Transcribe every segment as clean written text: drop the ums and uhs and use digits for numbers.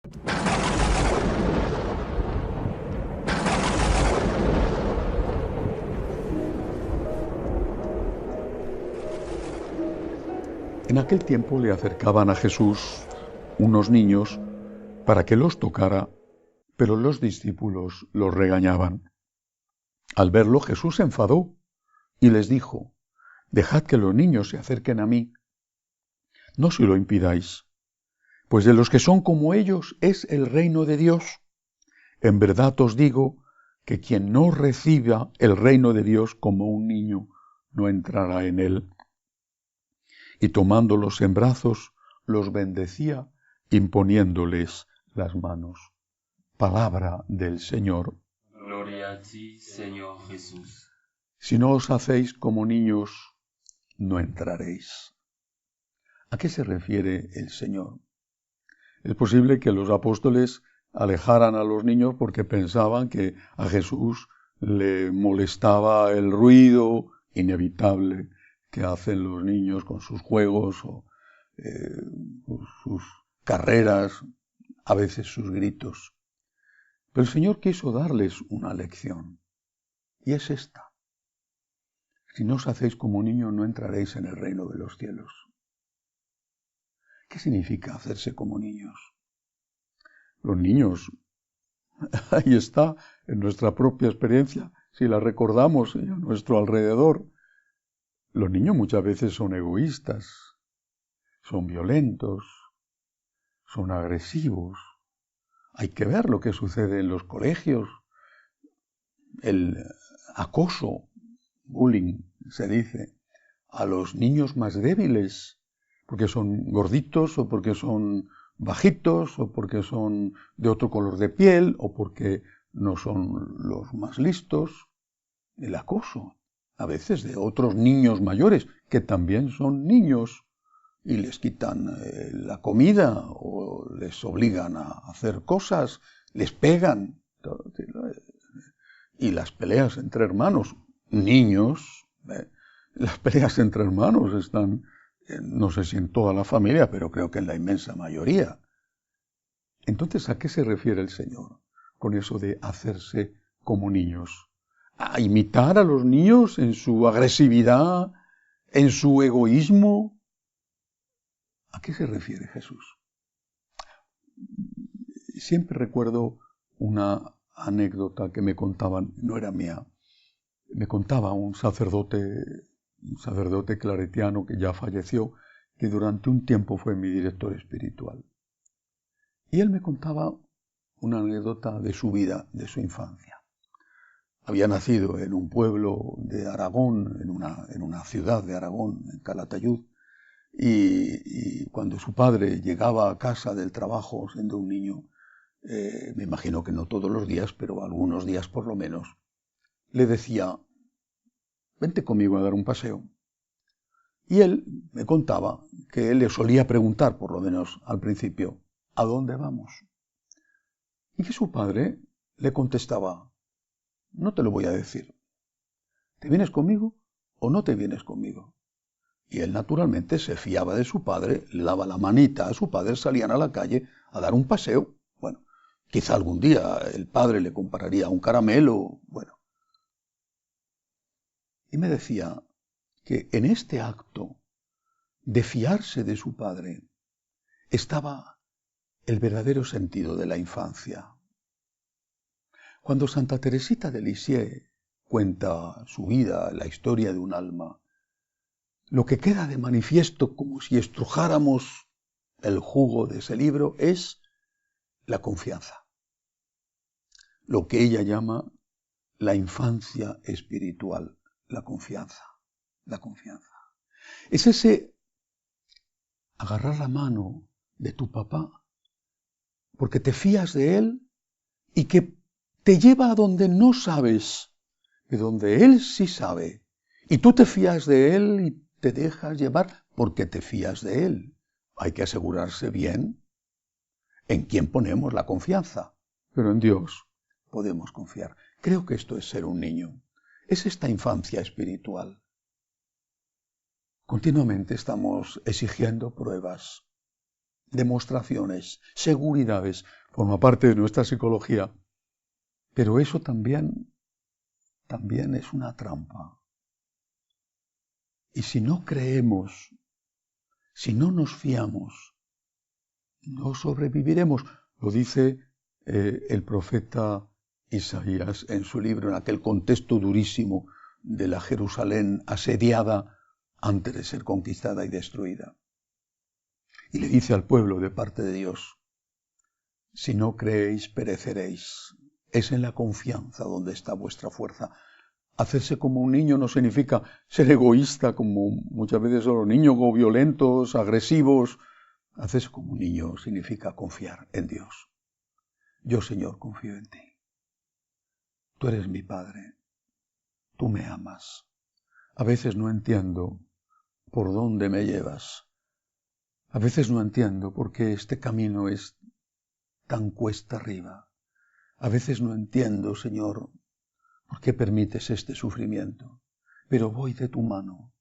En aquel tiempo le acercaban a Jesús unos niños para que los tocara, pero los discípulos los regañaban. Al verlo, Jesús se enfadó y les dijo: «Dejad que los niños se acerquen a mí, no se lo impidáis, pues de los que son como ellos es el reino de Dios. En verdad os digo que quien no reciba el reino de Dios como un niño no entrará en él». Y tomándolos en brazos, los bendecía, imponiéndoles las manos. Palabra del Señor. Gloria a ti, Señor Jesús. Si no os hacéis como niños, no entraréis. ¿A qué se refiere el Señor? Es posible que los apóstoles alejaran a los niños porque pensaban que a Jesús le molestaba el ruido inevitable que hacen los niños con sus juegos o sus carreras, a veces sus gritos. Pero el Señor quiso darles una lección, y es esta: si no os hacéis como niños, no entraréis en el reino de los cielos. ¿Qué significa hacerse como niños? Los niños, ahí está, en nuestra propia experiencia, si la recordamos a nuestro alrededor, los niños muchas veces son egoístas, son violentos, son agresivos. Hay que ver lo que sucede en los colegios. El acoso, bullying, se dice, a los niños más débiles, porque son gorditos o porque son bajitos o porque son de otro color de piel o porque no son los más listos. El acoso, a veces de otros niños mayores, que también son niños, y les quitan la comida o les obligan a hacer cosas, les pegan. Y las peleas entre hermanos, niños, las peleas entre hermanos están, no sé si en toda la familia, pero creo que en la inmensa mayoría. Entonces, ¿a qué se refiere el Señor con eso de hacerse como niños? ¿A imitar a los niños en su agresividad, en su egoísmo? ¿A qué se refiere Jesús? Siempre recuerdo una anécdota que me contaban, no era mía, me contaba un sacerdote claretiano que ya falleció, que durante un tiempo fue mi director espiritual. Y él me contaba una anécdota de su vida, de su infancia. Había nacido en un pueblo de Aragón, en una ciudad de Aragón, en Calatayud, y cuando su padre llegaba a casa del trabajo siendo un niño, me imagino que no todos los días, pero algunos días por lo menos, le decía: «Vente conmigo a dar un paseo». Y él me contaba que él le solía preguntar, por lo menos al principio, «¿A dónde vamos?». Y que su padre le contestaba: «No te lo voy a decir. ¿Te vienes conmigo o no te vienes conmigo?». Y él naturalmente se fiaba de su padre, le daba la manita a su padre, salían a la calle a dar un paseo. Bueno, quizá algún día el padre le compraría un caramelo, bueno. Y me decía que en este acto de fiarse de su padre estaba el verdadero sentido de la infancia. Cuando Santa Teresita de Lisieux cuenta su vida, la historia de un alma, lo que queda de manifiesto, como si estrujáramos el jugo de ese libro, es la confianza. Lo que ella llama la infancia espiritual, la confianza, la confianza. Es ese agarrar la mano de tu papá porque te fías de él y que te lleva a donde no sabes, de donde él sí sabe. Y tú te fías de él y te dejas llevar porque te fías de él. Hay que asegurarse bien en quién ponemos la confianza, pero en Dios podemos confiar. Creo que esto es ser un niño. Es esta infancia espiritual. Continuamente estamos exigiendo pruebas. demostraciones, seguridades, forma parte de nuestra psicología, pero eso también es una trampa. Y si no creemos, si no nos fiamos, no sobreviviremos. Lo dice el profeta Isaías en su libro, en aquel contexto durísimo de la Jerusalén asediada antes de ser conquistada y destruida. Y le dice al pueblo de parte de Dios, si no creéis, pereceréis. Es en la confianza donde está vuestra fuerza. Hacerse como un niño no significa ser egoísta, como muchas veces son los niños violentos, agresivos. Hacerse como un niño significa confiar en Dios. Yo, Señor, confío en ti. Tú eres mi Padre. Tú me amas. A veces no entiendo por dónde me llevas. A veces no entiendo por qué este camino es tan cuesta arriba. A veces no entiendo, Señor, por qué permites este sufrimiento. Pero voy de tu mano.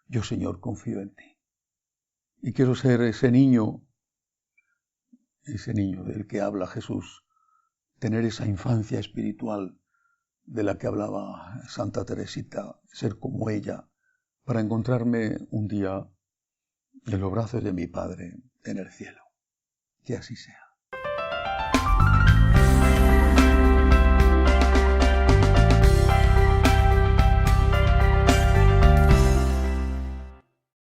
Yo, Señor, confío en ti. Y quiero ser ese niño del que habla Jesús. Tener esa infancia espiritual de la que hablaba Santa Teresita. Ser como ella, para encontrarme un día en los brazos de mi Padre en el cielo. Que así sea.